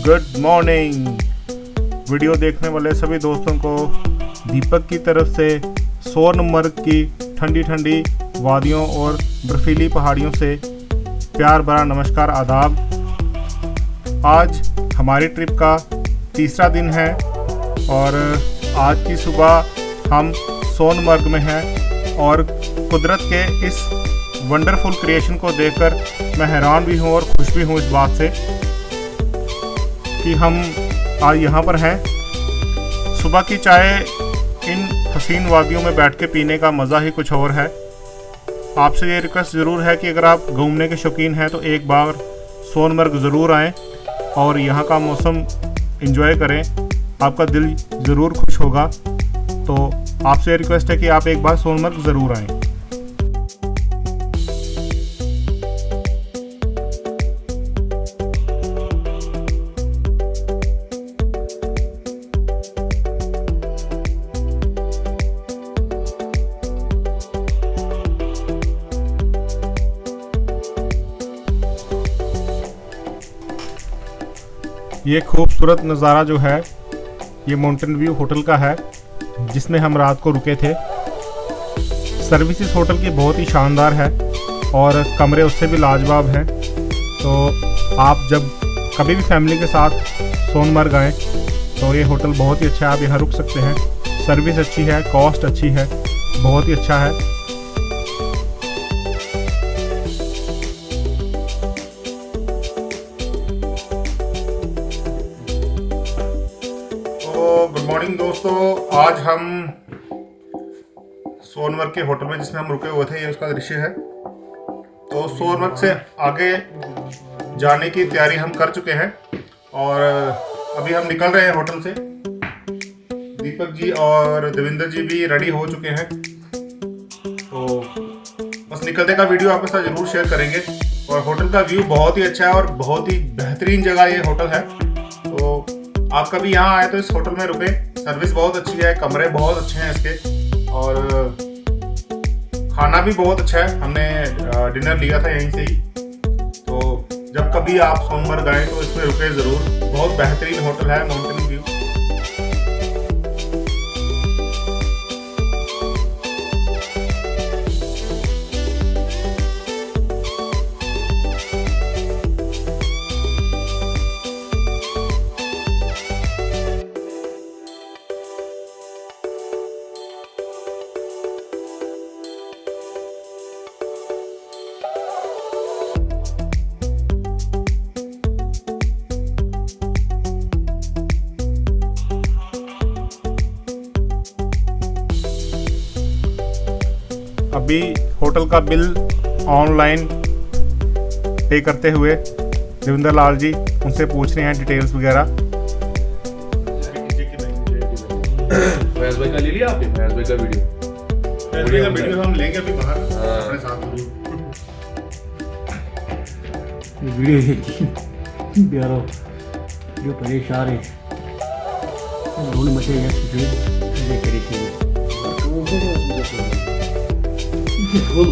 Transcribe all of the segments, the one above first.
Good morning. Video देखने वाले सभी दोस्तों को दीपक की तरफ से सोनमर्ग की ठंडी ठंडी वादियों और बर्फीली पहाड़ियों से प्यार भरा नमस्कार आदाब। आज हमारी ट्रिप का तीसरा दिन है और आज की सुबह हम सोनमर्ग में हैं और कुदरत के इस वंडरफुल क्रिएशन को देखकर मैं हैरान भी हूँ और खुश भी हूँ इस बात से कि हम आज यहाँ पर हैं। सुबह की चाय इन हसीन वादियों में बैठ के पीने का मज़ा ही कुछ और है। आपसे ये रिक्वेस्ट ज़रूर है कि अगर आप घूमने के शौकीन हैं तो एक बार सोनमर्ग ज़रूर आएँ और यहाँ का मौसम एंजॉय करें, आपका दिल ज़रूर खुश होगा। तो आपसे रिक्वेस्ट है कि आप एक बार सोनमर्ग ज़रूर आएँ। ये खूबसूरत नज़ारा जो है ये माउंटेन व्यू होटल का है जिसमें हम रात को रुके थे। सर्विस इस होटल की बहुत ही शानदार है और कमरे उससे भी लाजवाब हैं। तो आप जब कभी भी फैमिली के साथ सोनमर्ग आएँ तो ये होटल बहुत ही अच्छा है, आप यहाँ रुक सकते हैं। सर्विस अच्छी है, कॉस्ट अच्छी है, बहुत ही अच्छा है। गुड मॉर्निंग दोस्तों, आज हम सोनमर्ग के होटल में जिसमें हम रुके हुए थे ये उसका दृश्य है। तो सोनमर्ग से आगे जाने की तैयारी हम कर चुके हैं और अभी हम निकल रहे हैं होटल से। दीपक जी और देविंदर जी भी रेडी हो चुके हैं। तो बस निकलने का वीडियो आपके साथ जरूर शेयर करेंगे। और होटल का व्यू बहुत ही अच्छा है और बहुत ही बेहतरीन जगह ये होटल है। तो आप कभी यहाँ आए तो इस होटल में रुके। सर्विस बहुत अच्छी है, कमरे बहुत अच्छे हैं इसके और खाना भी बहुत अच्छा है। हमने डिनर लिया था यहीं से ही। तो जब कभी आप सोनमर्ग आए तो इसमें रुके ज़रूर। बहुत बेहतरीन होटल है, माउंटेन व्यू। अभी होटल का बिल ऑनलाइन पे करते हुए देविंदर लाल जी उनसे पूछ रहे हैं डिटेल्स वगैरह। फैज भाई का ले लिया आपने? फैज भाई का वीडियो हम लेंगे अभी बाहर अपने साथ। वीडियो जो परेशान है रोने मचे ये करी थी। तो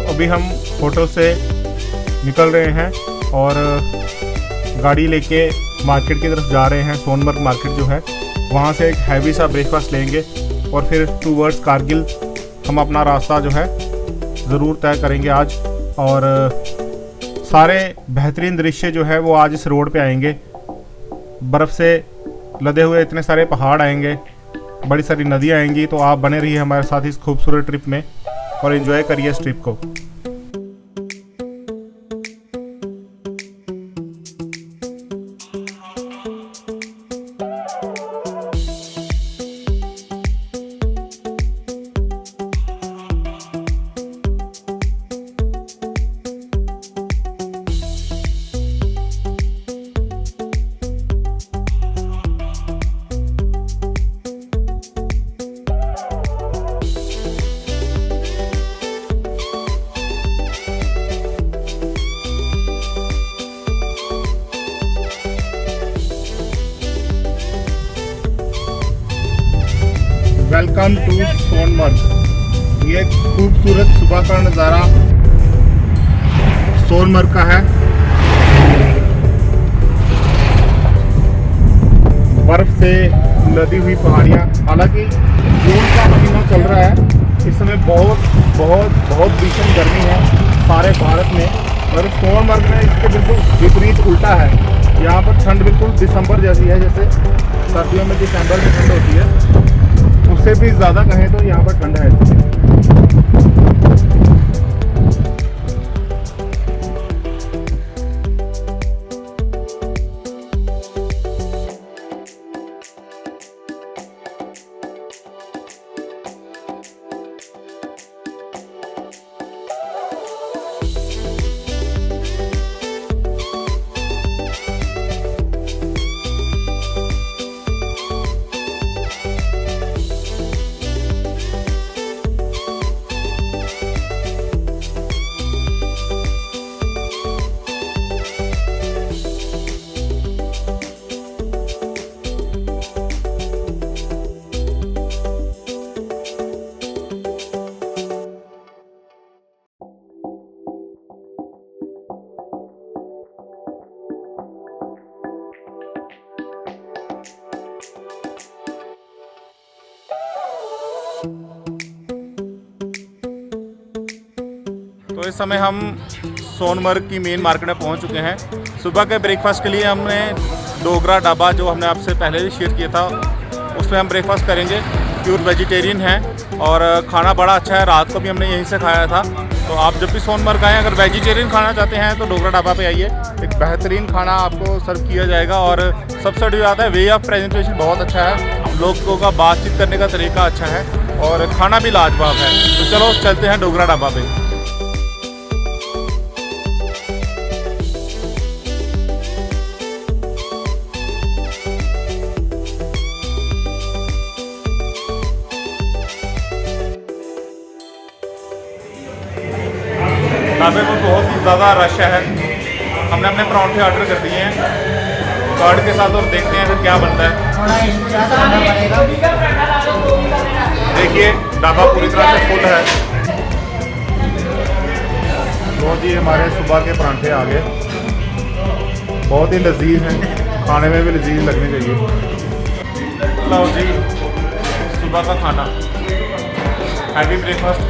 अभी हम होटल से निकल रहे हैं और गाड़ी लेके मार्केट की तरफ जा रहे हैं। सोनमर्ग मार्केट जो है वहाँ से एक हैवी सा ब्रेकफास्ट लेंगे और फिर टूवर्ड्स कारगिल हम अपना रास्ता जो है ज़रूर तय करेंगे आज। और सारे बेहतरीन दृश्य जो है वो आज इस रोड पे आएंगे। बर्फ़ से लदे हुए इतने सारे पहाड़ आएंगे, बड़ी सारी नदियाँ आएंगी। तो आप बने रहिए हमारे साथ इस खूबसूरत ट्रिप में और एंजॉय करिए इस ट्रिप को। Welcome to Sonamarg. ये खूबसूरत सुबह का नज़ारा सोनमर्ग का है। बर्फ से लदी हुई पहाड़ियाँ। हालांकि जून का महीना चल रहा है, इस समय बहुत भीषण गर्मी है सारे भारत में, और सोनमर्ग में इसके बिल्कुल विपरीत उल्टा है। यहाँ पर ठंड बिल्कुल दिसंबर जैसी है, जैसे सर्दियों में दिसंबर में ठंड होती है, उससे भी ज़्यादा कहें तो यहाँ पर ठंड है। तो इस समय हम सोनमर्ग की मेन मार्केट में पहुंच चुके हैं। सुबह के ब्रेकफास्ट के लिए हमने डोगरा ढाबा, जो हमने आपसे पहले भी शेयर किया था, उसमें हम ब्रेकफास्ट करेंगे। प्योर वेजिटेरियन है और खाना बड़ा अच्छा है। रात को भी हमने यहीं से खाया था। तो आप जब भी सोनमर्ग आएँ, अगर वेजिटेरियन खाना चाहते हैं तो डोगरा ढाबा पे आइए। एक बेहतरीन खाना आपको सर्व किया जाएगा और सबसे बड़ी बात है, वे ऑफ प्रेजेंटेशन बहुत अच्छा है, लोगों का बातचीत करने का तरीका अच्छा है और खाना भी लाजवाब है। तो चलो चलते हैं डोगरा ढाबा पे। ढाबे में बहुत ही ज़्यादा रश है। हमने अपने परांठे ऑर्डर कर दिए हैं कार्ड के साथ और देखते हैं फिर क्या बनता है। देखिए ढाबा पूरी तरह से फुल है। तो जी हमारे सुबह के परांठे आ गए, बहुत ही लजीज हैं, खाने में भी लजीज लगने चाहिए। लो जी सुबह का खाना, हैवी ब्रेकफास्ट,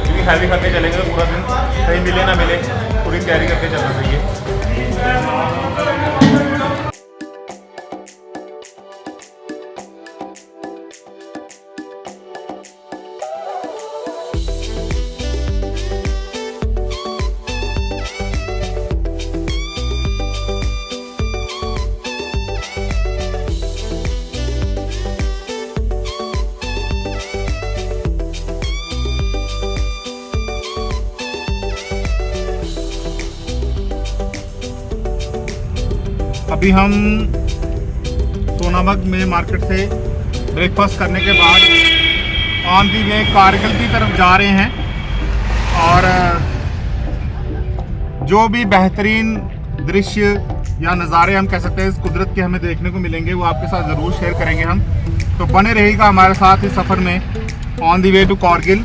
क्योंकि हैवी खा के चलेंगे पूरा दिन, कहीं मिले ना मिले पूरी तैयारी करके चलना चाहिए। अभी हम सोनमर्ग में मार्केट से ब्रेकफास्ट करने के बाद ऑन दी वे कारगिल की तरफ जा रहे हैं और जो भी बेहतरीन दृश्य या नज़ारे हम कह सकते हैं इस कुदरत के हमें देखने को मिलेंगे, वो आपके साथ ज़रूर शेयर करेंगे हम। तो बने रहिएगा हमारे साथ इस सफ़र में on the way to Kargil.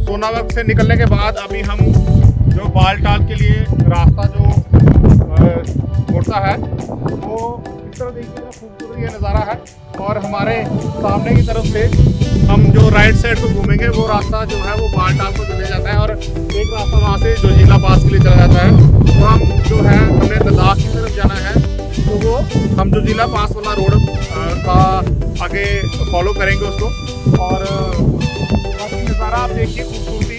Sonamarg से निकलने के बाद अभी हम जो बालटाल के लिए रास्ता जो छोड़ता है। तो इस तरह देखिए कितना खूबसूरत ये नज़ारा है। और हमारे सामने की तरफ से हम जो राइट साइड को घूमेंगे वो रास्ता जो है वो बालटाल को चले जाता है और एक रास्ता वहाँ से जोजिला पास के लिए चला जाता है। तो हम जो है हमने लद्दाख की तरफ जाना है, तो वो हम जोजिला पास वाला रोड का आगे फॉलो करेंगे उसको। और बाकी नज़ारा आप देखिए, खूबसूरती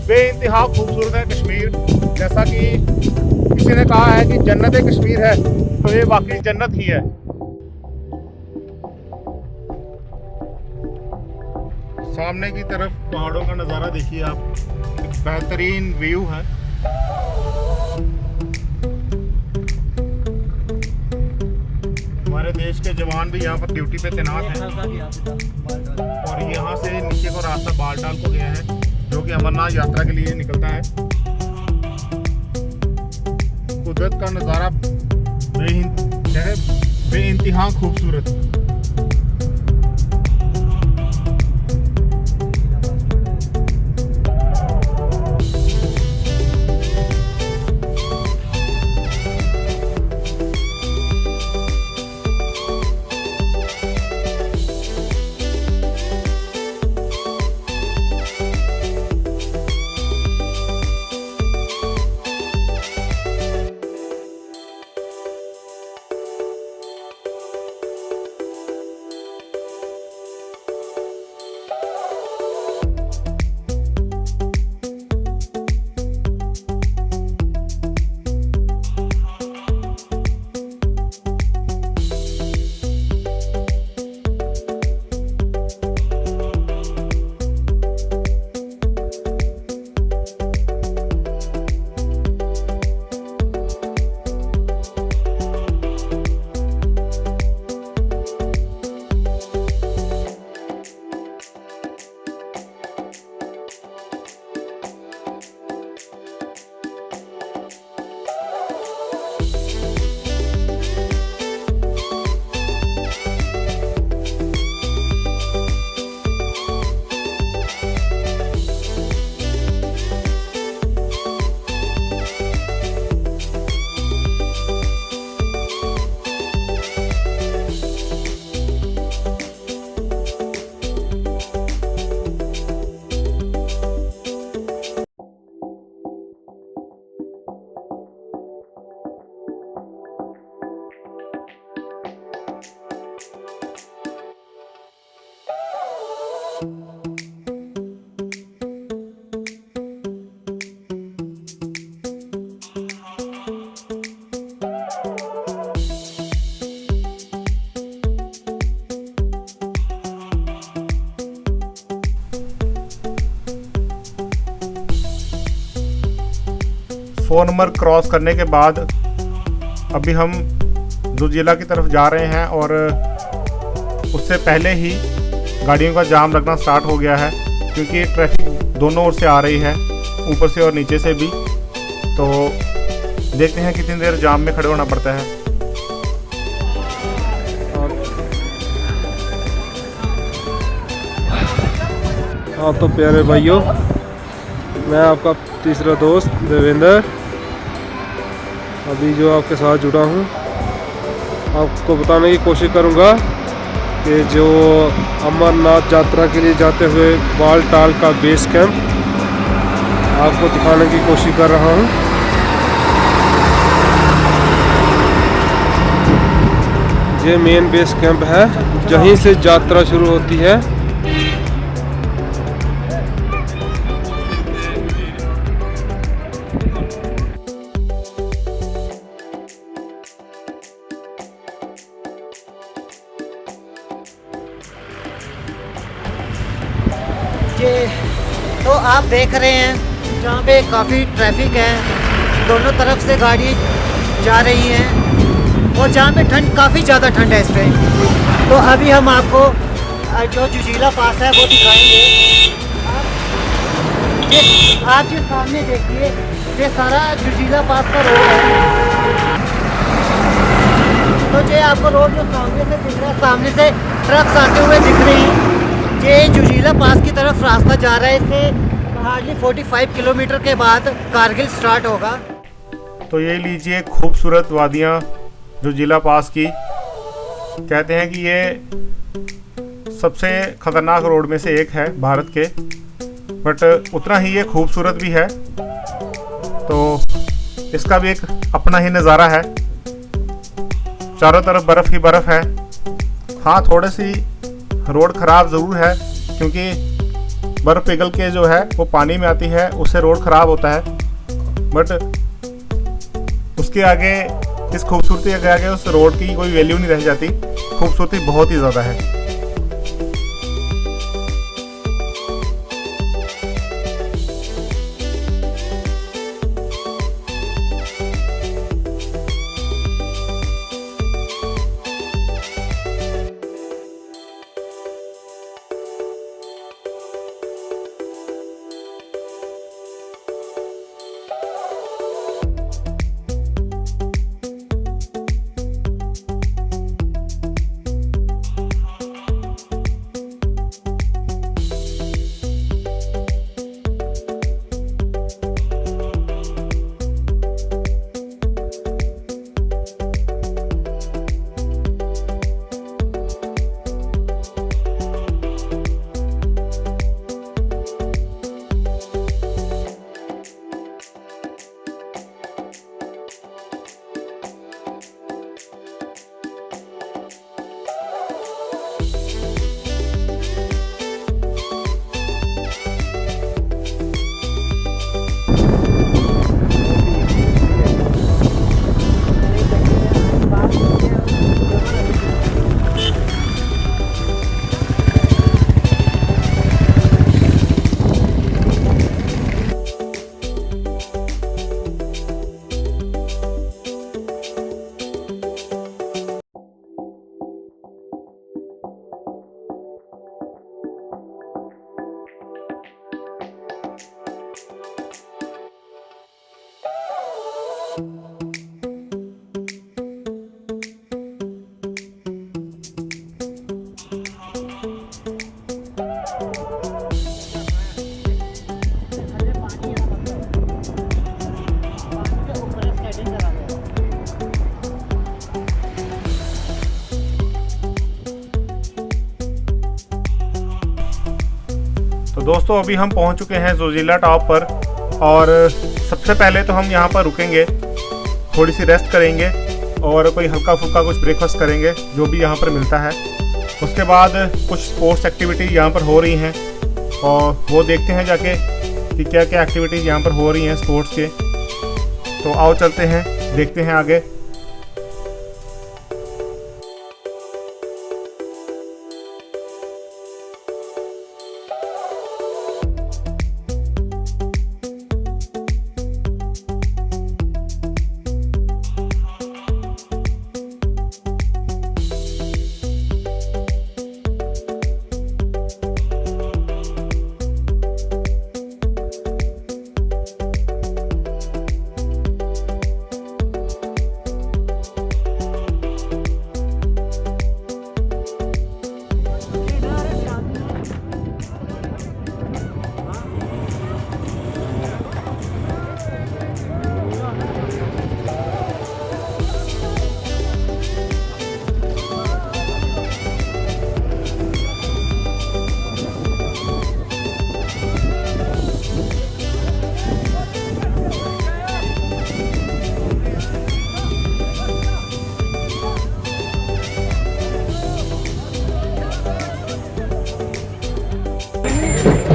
बेइंतहा खूबसूरत है कश्मीर। जैसा कि किसी ने कहा है कि जन्नत कश्मीर है, तो ये वाकई जन्नत ही है। सामने की तरफ पहाड़ों का नज़ारा देखिए आप, एक बेहतरीन व्यू है। हमारे देश के जवान भी यहाँ पर ड्यूटी पे तैनात हैं। और यहाँ से नीचे को रास्ता बालटाल को गया है, जो कि अमरनाथ यात्रा के लिए निकलता है। कुदरत का नज़ारा बेइंतहा खूबसूरत। सोनमर्ग क्रॉस करने के बाद अभी हम जोजिला की तरफ जा रहे हैं और उससे पहले ही गाड़ियों का जाम लगना स्टार्ट हो गया है, क्योंकि ट्रैफिक दोनों ओर से आ रही है, ऊपर से और नीचे से भी। तो देखते हैं कितनी देर जाम में खड़े होना पड़ता है। हाँ तो प्यारे भाइयों, मैं आपका तीसरा दोस्त देवेंद्र अभी जो आपके साथ जुड़ा हूँ, आपको बताने की कोशिश करूँगा कि जो अमरनाथ यात्रा के लिए जाते हुए बालटाल का बेस कैंप आपको दिखाने की कोशिश कर रहा हूँ। ये मेन बेस कैंप है, जहीं से यात्रा शुरू होती है। तो आप देख रहे हैं जहाँ पे काफ़ी ट्रैफिक है, दोनों तरफ से गाड़ी जा रही हैं और जहाँ पे ठंड, काफ़ी ज़्यादा ठंड है इस पे। तो अभी हम आपको जो जोजिला पास है वो दिखाएंगे। आप जो सामने देखिए, ये सारा जोजिला पास का रोड है। तो ये आपको रोड जो सामने से दिख रहा है, सामने से ट्रक्स आते हुए दिख रही हैं। ये जोजिला पास की तरफ रास्ता जा रहा है। इससे हार्डली 45 किलोमीटर के बाद कारगिल स्टार्ट होगा। तो ये लीजिए खूबसूरत वादियाँ जो ज़िला पास की। कहते हैं कि ये सबसे ख़तरनाक रोड में से एक है भारत के, बट उतना ही ये खूबसूरत भी है। तो इसका भी एक अपना ही नज़ारा है, चारों तरफ बर्फ़ ही बर्फ़ है। हाँ, थोड़ी सी रोड ख़राब ज़रूर है क्योंकि बर्फ़ पिघल के जो है वो पानी में आती है, उससे रोड ख़राब होता है। बट उसके आगे, इस खूबसूरती के आगे उस रोड की कोई वैल्यू नहीं रह जाती। खूबसूरती बहुत ही ज़्यादा है। तो दोस्तों अभी हम पहुंच चुके हैं जोजिला टॉप पर, और सबसे पहले तो हम यहां पर रुकेंगे, थोड़ी सी रेस्ट करेंगे और कोई हल्का फुल्का कुछ ब्रेकफास्ट करेंगे जो भी यहां पर मिलता है। उसके बाद कुछ स्पोर्ट्स एक्टिविटी यहां पर हो रही हैं और वो देखते हैं जाके कि क्या क्या एक्टिविटीज़ यहां पर हो रही हैं स्पोर्ट्स के। तो आओ चलते हैं, देखते हैं आगे।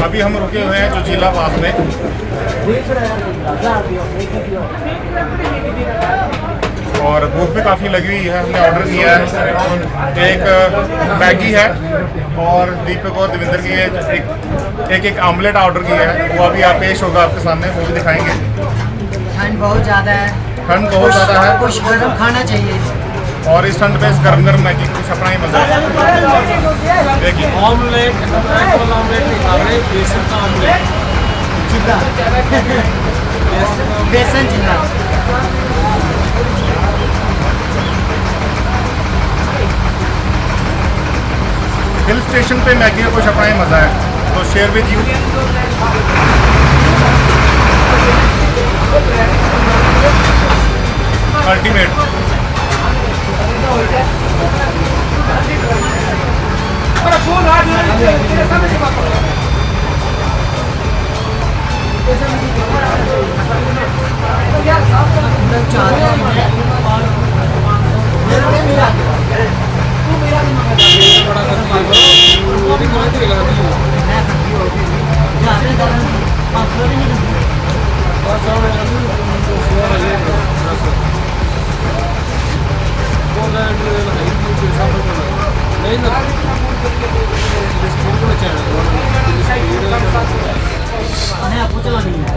अभी हम रुके हुए हैं जोजिला पास में, और भूख भी काफ़ी लगी हुई है। हमने ऑर्डर किया है, एक मैगी है और दीपक और देवेंद्र की एक आमलेट ऑर्डर किया है। वो अभी आप पेश होगा आपके सामने, वो भी दिखाएंगे। ठंड बहुत ज़्यादा है, ठंड बहुत ज़्यादा है, कुछ गर्म खाना चाहिए। और इस ठंड में इस गर्म गर्म मैगी कुछ अपना ही मजा है। देखिए ऑमलेट, एप्पल ऑमलेट नहीं खा रहे, बेसन का ऑमलेट, बेसन जिला। हिल स्टेशन पे मैगी का कुछ अपना ही मजा है, तो शेयर विद यू। अल्टीमेट। आपको चला नहीं है।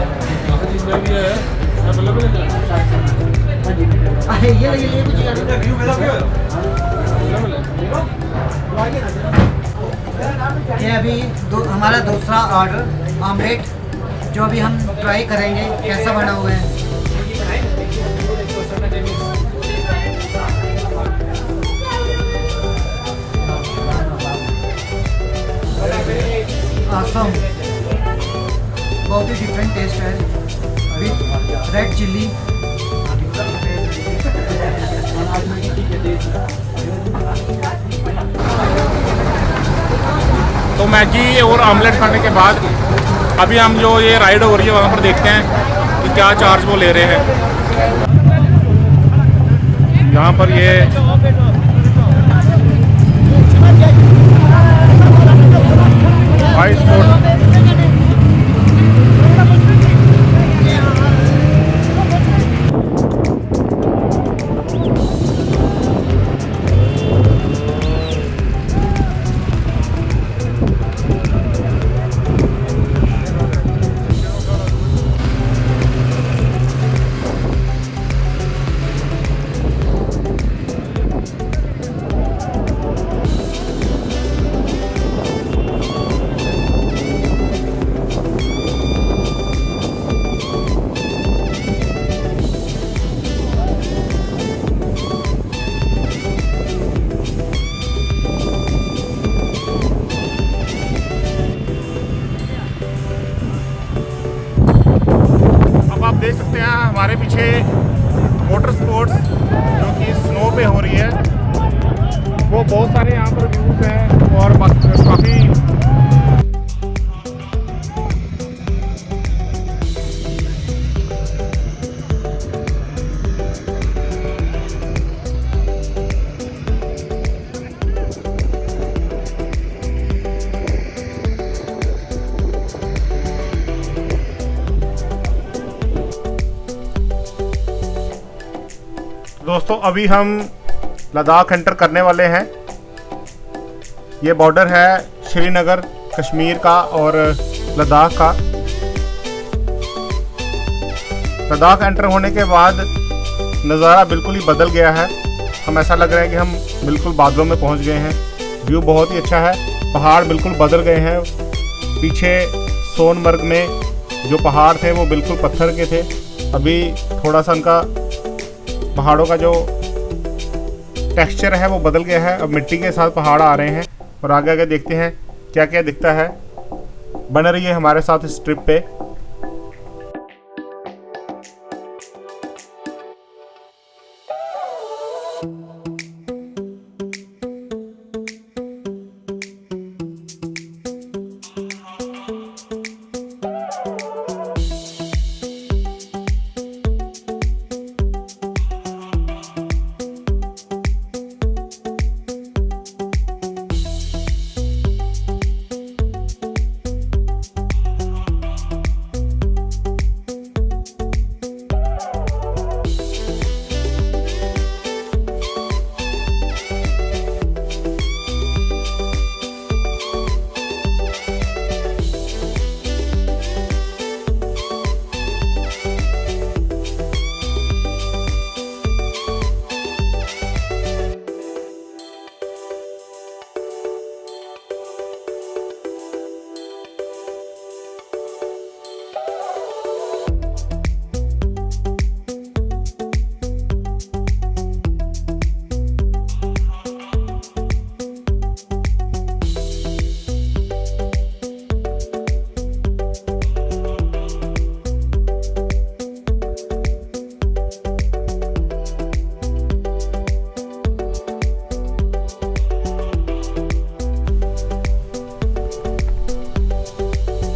ये कुछ ये अभी हमारा दूसरा ऑर्डर ऑमलेट, जो अभी हम ट्राई करेंगे कैसा बना हुआ है। awesome, बहुत ही डिफरेंट टेस्ट है विद रेड चिल्ली। तो मैगी और ऑमलेट खाने के बाद अभी हम जो ये राइड हो रही है वहाँ पर देखते हैं कि क्या चार्ज वो ले रहे हैं। यहाँ पर ये हाई स्पोर्ट देख सकते हैं हमारे पीछे वाटर स्पोर्ट्स जो कि स्नो पे हो रही है। वो बहुत सारे यहाँ पर व्यूज़ हैं और काफ़ी दोस्तों अभी हम लद्दाख एंटर करने वाले हैं। ये बॉर्डर है श्रीनगर कश्मीर का और लद्दाख का। लद्दाख एंटर होने के बाद नज़ारा बिल्कुल ही बदल गया है। हम ऐसा लग रहा है कि हम बिल्कुल बादलों में पहुंच गए हैं। व्यू बहुत ही अच्छा है, पहाड़ बिल्कुल बदल गए हैं। पीछे सोनमर्ग में जो पहाड़ थे वो बिल्कुल पत्थर के थे, अभी थोड़ा सा उनका पहाड़ों का जो टेक्सचर है वो बदल गया है। अब मिट्टी के साथ पहाड़ आ रहे हैं और आगे आगे देखते हैं क्या क्या दिखता है। बने रहिए हमारे साथ इस ट्रिप पे।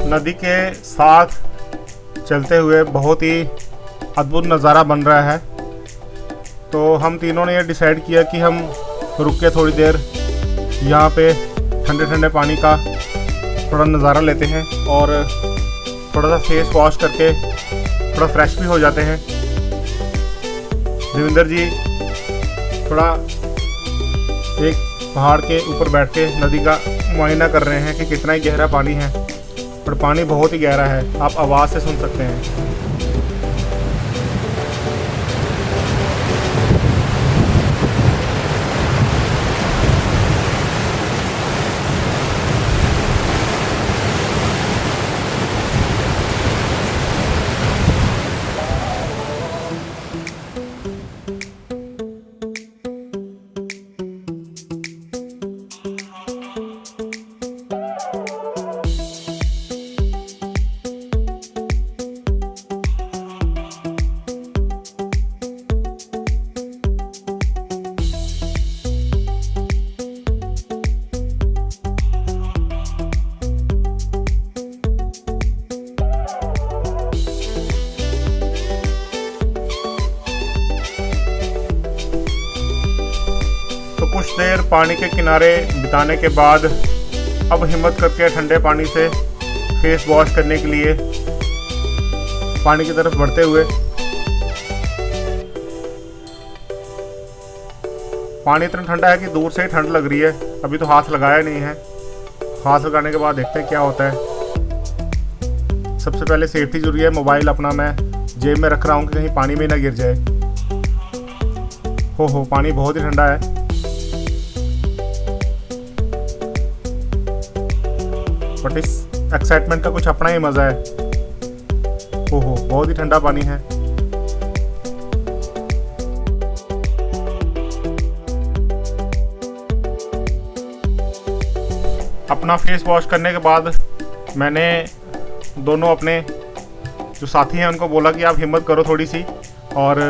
नदी के साथ चलते हुए बहुत ही अद्भुत नज़ारा बन रहा है। तो हम तीनों ने ये डिसाइड किया कि हम रुक के थोड़ी देर यहाँ पे ठंडे ठंडे पानी का थोड़ा नज़ारा लेते हैं और थोड़ा सा फेस वॉश करके थोड़ा फ्रेश भी हो जाते हैं। देवेंद्र जी थोड़ा एक पहाड़ के ऊपर बैठ के नदी का मुआयना कर रहे हैं कि कितना ही गहरा पानी है, पर पानी बहुत ही गहरा है, आप आवाज़ से सुन सकते हैं। कुछ देर पानी के किनारे बिताने के बाद अब हिम्मत करके ठंडे पानी से फेस वॉश करने के लिए पानी की तरफ बढ़ते हुए, पानी इतना ठंडा है कि दूर से ही ठंड लग रही है। अभी तो हाथ लगाया नहीं है, हाथ लगाने के बाद देखते हैं क्या होता है। सबसे पहले सेफ्टी जरूरी है। मोबाइल अपना मैं जेब में रख रहा हूँ कि कहीं पानी में ना गिर जाए। हो पानी बहुत ही ठंडा है। बट इस एक्साइटमेंट का कुछ अपना ही मज़ा है। बहुत ही ठंडा पानी है। अपना फेस वॉश करने के बाद मैंने दोनों अपने जो साथी हैं उनको बोला कि आप हिम्मत करो थोड़ी सी और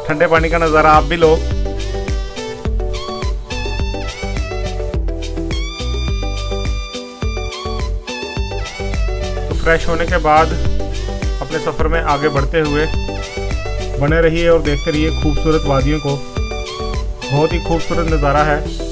ठंडे पानी का नज़ारा आप भी लो। फ्रेश होने के बाद अपने सफ़र में आगे बढ़ते हुए बने रहिए और देखते रहिए खूबसूरत वादियों को। बहुत ही खूबसूरत नज़ारा है।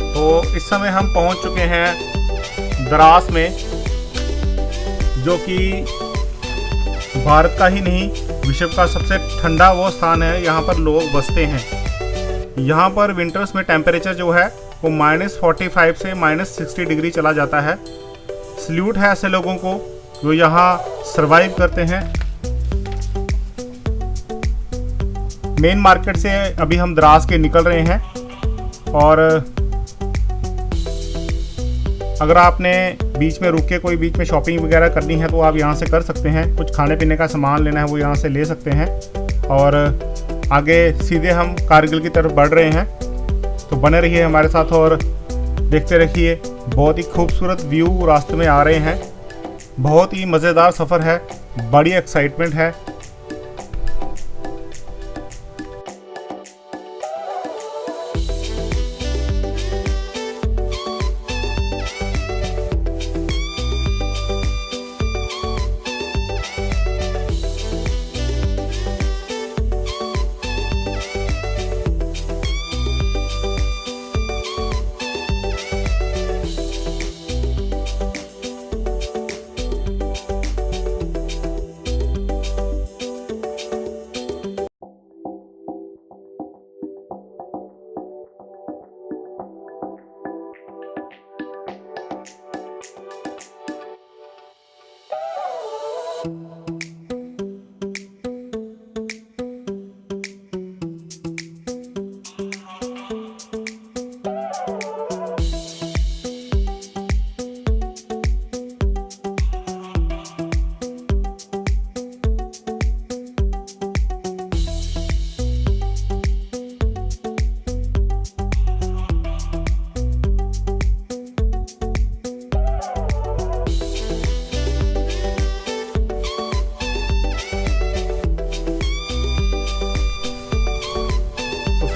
तो इस समय हम पहुंच चुके हैं द्रास में, जो कि भारत का ही नहीं विश्व का सबसे ठंडा वो स्थान है। यहाँ पर लोग बसते हैं। यहाँ पर विंटर्स में टेम्परेचर जो है वो -45 से -60 डिग्री चला जाता है। सल्यूट है ऐसे लोगों को जो यहाँ सरवाइव करते हैं। मेन मार्केट से अभी हम द्रास के निकल रहे हैं और अगर आपने बीच में रुक के कोई बीच में शॉपिंग वगैरह करनी है तो आप यहाँ से कर सकते हैं। कुछ खाने पीने का सामान लेना है वो यहाँ से ले सकते हैं और आगे सीधे हम कारगिल की तरफ बढ़ रहे हैं। तो बने रहिए हमारे साथ और देखते रहिए। बहुत ही खूबसूरत व्यू रास्ते में आ रहे हैं। बहुत ही मज़ेदार सफ़र है, बड़ी एक्साइटमेंट है।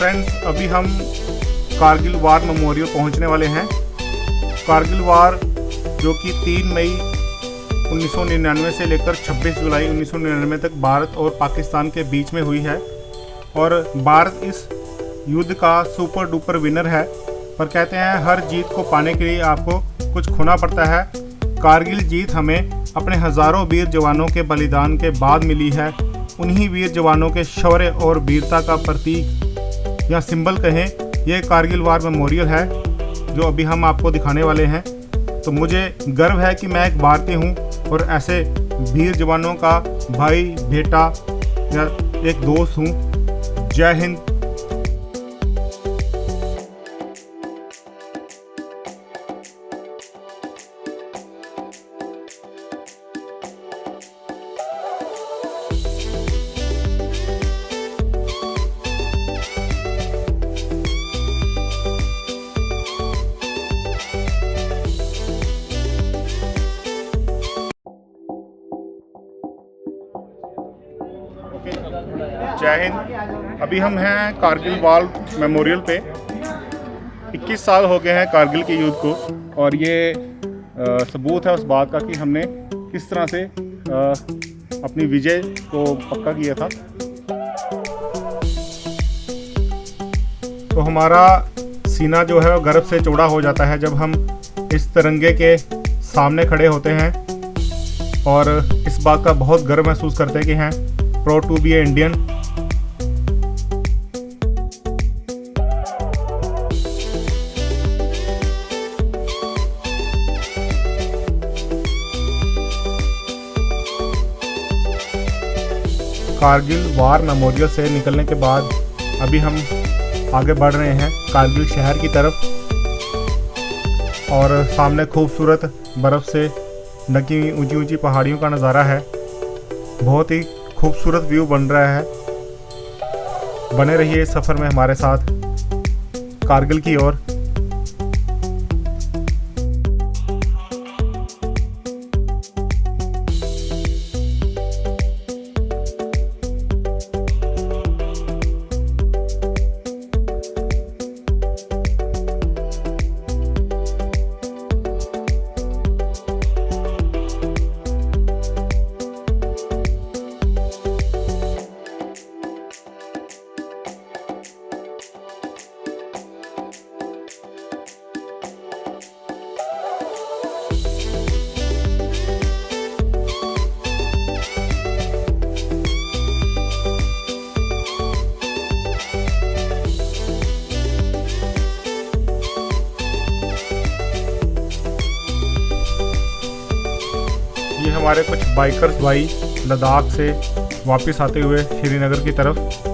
फ्रेंड्स, अभी हम कारगिल वार मेमोरियल पहुंचने वाले हैं। कारगिल वार जो कि 3 मई 1999 से लेकर 26 जुलाई 1999 तक भारत और पाकिस्तान के बीच में हुई है और भारत इस युद्ध का सुपर डुपर विनर है। पर कहते हैं हर जीत को पाने के लिए आपको कुछ खोना पड़ता है। कारगिल जीत हमें अपने हज़ारों वीर जवानों के बलिदान के बाद मिली है। उन्हीं वीर जवानों के शौर्य और वीरता का प्रतीक या सिंबल कहें, यह कारगिल वार मेमोरियल है जो अभी हम आपको दिखाने वाले हैं। तो मुझे गर्व है कि मैं एक भारतीय हूँ और ऐसे वीर जवानों का भाई, बेटा या एक दोस्त हूँ। जय हिंद। जय हिंद। अभी हम हैं कारगिल वार मेमोरियल पे। 21 साल हो गए हैं कारगिल के युद्ध को और ये सबूत है उस बात का कि हमने किस तरह से अपनी विजय को पक्का किया था। तो हमारा सीना जो है वो गर्व से चौड़ा हो जाता है जब हम इस तिरंगे के सामने खड़े होते हैं और इस बात का बहुत गर्व महसूस करते हैं कि हैं proud to be a Indian. Kargil war memorial से निकलने के बाद अभी हम आगे बढ़ रहे हैं कारगिल शहर की तरफ और सामने खूबसूरत बर्फ़ से ढकी हुई ऊंची ऊंची पहाड़ियों का नज़ारा है। बहुत ही खूबसूरत व्यू बन रहा है। बने रहिए इस सफ़र में हमारे साथ कारगिल की ओर। ये हमारे कुछ बाइकर्स भाई लद्दाख से वापस आते हुए श्रीनगर की तरफ।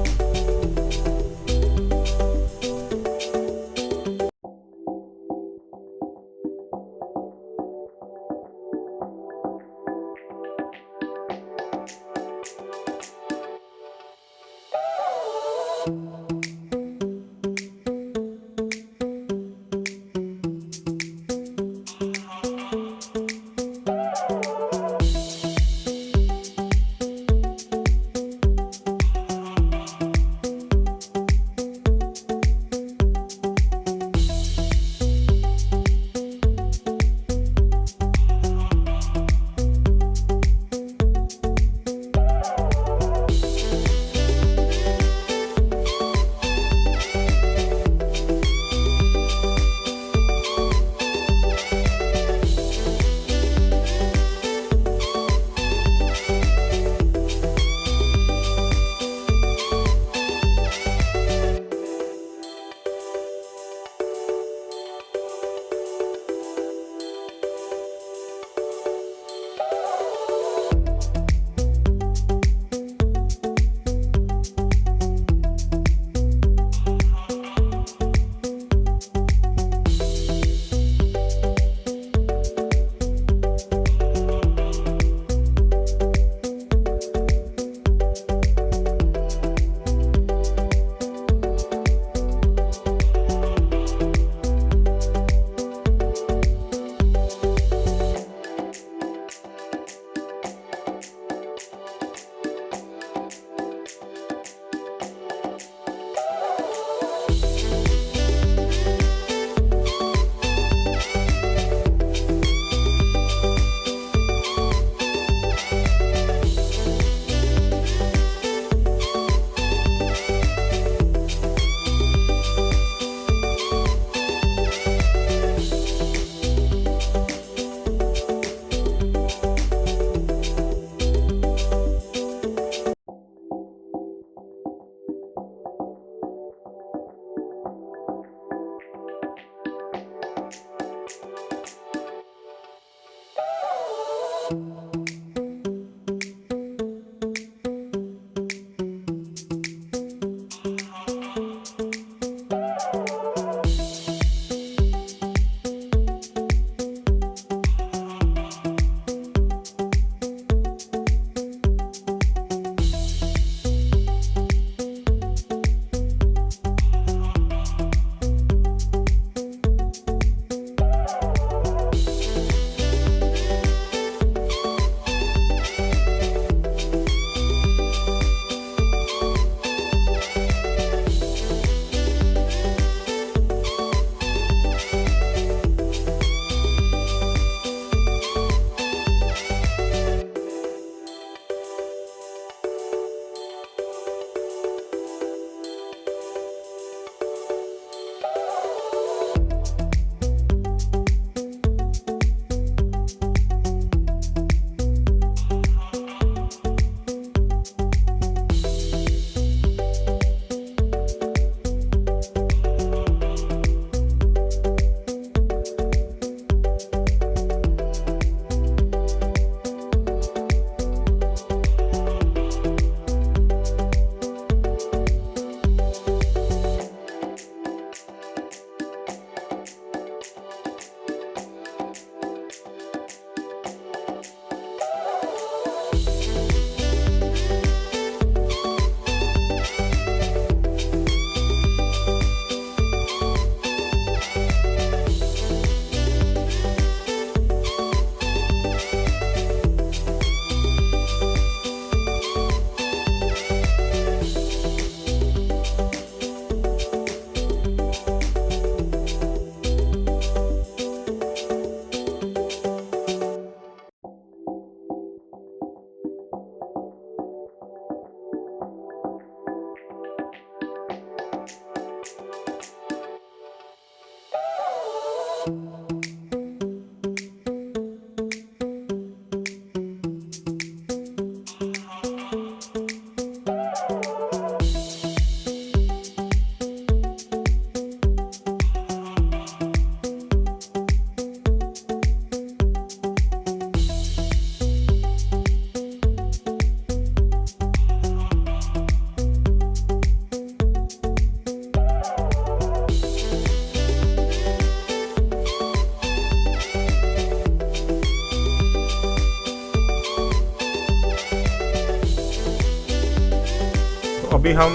अभी हम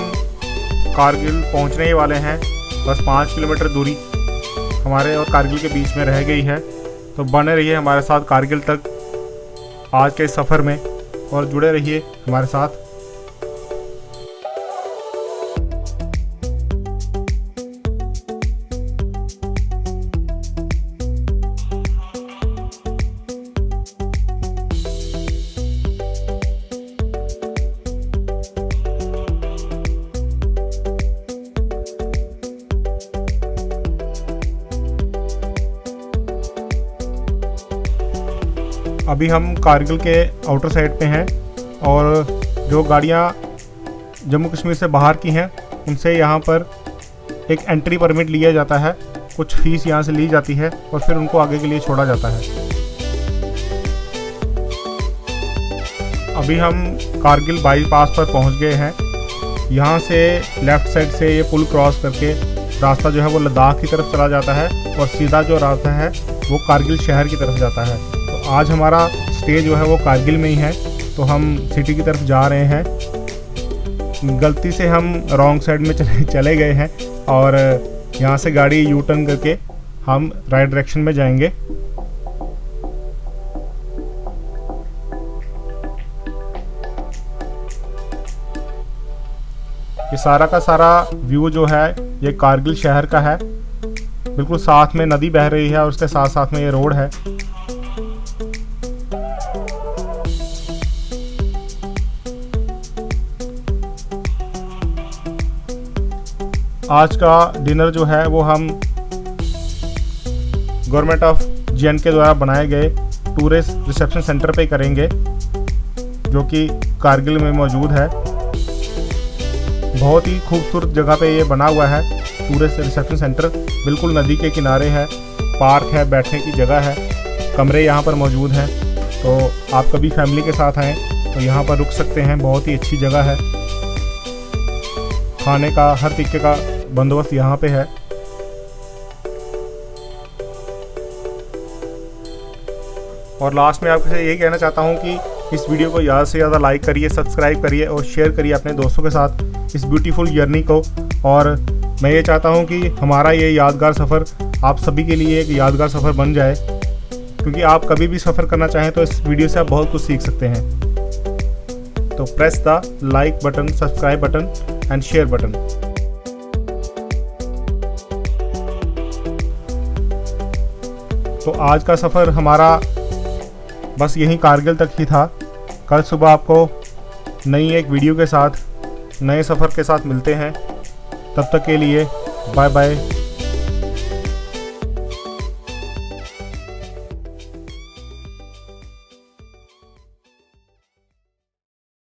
कारगिल पहुंचने ही वाले हैं। बस 5 किलोमीटर दूरी हमारे और कारगिल के बीच में रह गई है। तो बने रहिए हमारे साथ कारगिल तक आज के सफ़र में और जुड़े रहिए हमारे साथ। अभी हम कारगिल के आउटर साइड पे हैं और जो गाड़ियाँ जम्मू कश्मीर से बाहर की हैं उनसे यहाँ पर एक एंट्री परमिट लिया जाता है। कुछ फीस यहाँ से ली जाती है और फिर उनको आगे के लिए छोड़ा जाता है। अभी हम कारगिल बाईपास पर पहुँच गए हैं। यहाँ से लेफ़्ट साइड से ये पुल क्रॉस करके रास्ता जो है वो लद्दाख की तरफ चला जाता है और सीधा जो रास्ता है वो कारगिल शहर की तरफ जाता है। तो आज हमारा स्टे जो है वो कारगिल में ही है, तो हम सिटी की तरफ जा रहे हैं। गलती से हम रॉन्ग साइड में चले गए हैं और यहाँ से गाड़ी यू टर्न करके हम राइट डायरेक्शन में जाएंगे। ये सारा का सारा व्यू जो है ये कारगिल शहर का है। बिल्कुल साथ में नदी बह रही है और उसके साथ साथ में ये रोड है। आज का डिनर जो है वो हम गवर्नमेंट ऑफ जे.एंड.के द्वारा बनाए गए टूरिस्ट रिसेप्शन सेंटर पे करेंगे, जो कि कारगिल में मौजूद है। बहुत ही खूबसूरत जगह पे ये बना हुआ है टूरिस्ट रिसेप्शन सेंटर। बिल्कुल नदी के किनारे है, पार्क है, बैठने की जगह है, कमरे यहाँ पर मौजूद हैं। तो आप कभी फैमिली के साथ आएँ तो यहाँ पर रुक सकते हैं। बहुत ही अच्छी जगह है। खाने का हर तरीके का बंदोबस्त यहाँ पे है। और लास्ट में आपसे यही कहना चाहता हूँ कि इस वीडियो को ज़्यादा से ज़्यादा लाइक करिए, सब्सक्राइब करिए और शेयर करिए अपने दोस्तों के साथ इस ब्यूटीफुल जर्नी को। और मैं ये चाहता हूँ कि हमारा ये यादगार सफ़र आप सभी के लिए एक यादगार सफ़र बन जाए, क्योंकि आप कभी भी सफ़र करना चाहें तो इस वीडियो से आप बहुत कुछ सीख सकते हैं। तो press the like button, subscribe button and share button. तो आज का सफ़र हमारा बस यहीं कारगिल तक ही था। कल सुबह आपको नई एक वीडियो के साथ, नए सफ़र के साथ मिलते हैं। तब तक के लिए बाय बाय।